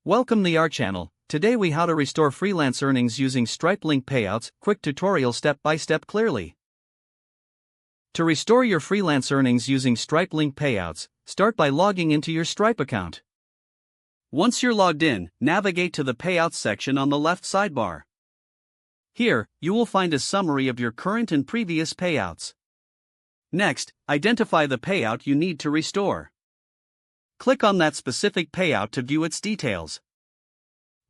Welcome to our channel. Today we how to restore freelance earnings using Stripe link payouts. Quick tutorial step by step clearly. To restore your freelance earnings using Stripe link payouts, start by logging into your Stripe account. Once you're logged in, navigate to the Payouts section on the left sidebar. Here, you will find a summary of your current and previous payouts. Next, identify the payout you need to restore. Click on that specific payout to view its details.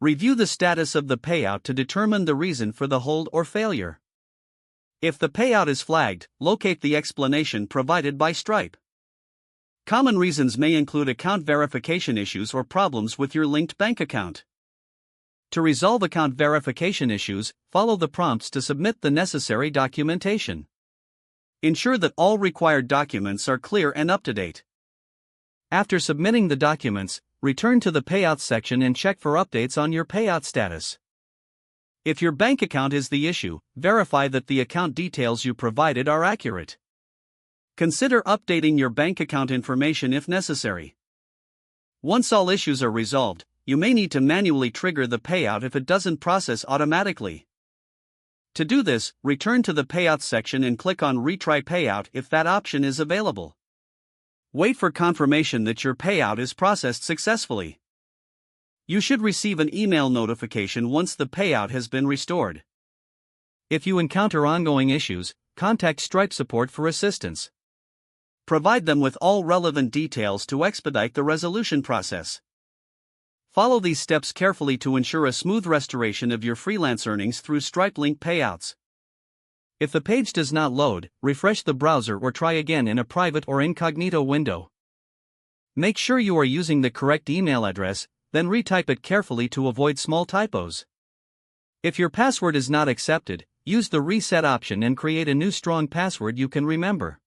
Review the status of the payout to determine the reason for the hold or failure. If the payout is flagged, locate the explanation provided by Stripe. Common reasons may include account verification issues or problems with your linked bank account. To resolve account verification issues, follow the prompts to submit the necessary documentation. Ensure that all required documents are clear and up to date. After submitting the documents, return to the Payouts section and check for updates on your payout status. If your bank account is the issue, verify that the account details you provided are accurate. Consider updating your bank account information if necessary. Once all issues are resolved, you may need to manually trigger the payout if it doesn't process automatically. To do this, return to the Payouts section and click on Retry Payout if that option is available. Wait for confirmation that your payout is processed successfully. You should receive an email notification once the payout has been restored. If you encounter ongoing issues, contact Stripe support for assistance. Provide them with all relevant details to expedite the resolution process. Follow these steps carefully to ensure a smooth restoration of your freelance earnings through Stripe link payouts. If the page does not load, refresh the browser or try again in a private or incognito window. Make sure you are using the correct email address, then retype it carefully to avoid small typos. If your password is not accepted, use the reset option and create a new strong password you can remember.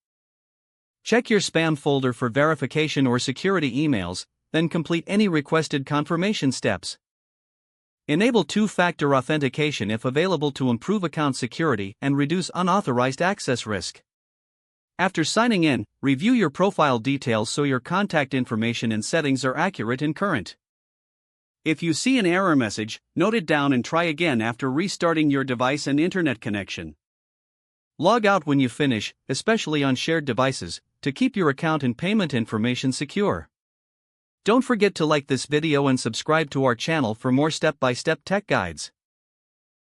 Check your spam folder for verification or security emails, then complete any requested confirmation steps. Enable two-factor authentication if available to improve account security and reduce unauthorized access risk. After signing in, review your profile details so your contact information and settings are accurate and current. If you see an error message, note it down and try again after restarting your device and internet connection. Log out when you finish, especially on shared devices, to keep your account and payment information secure. Don't forget to like this video and subscribe to our channel for more step-by-step tech guides.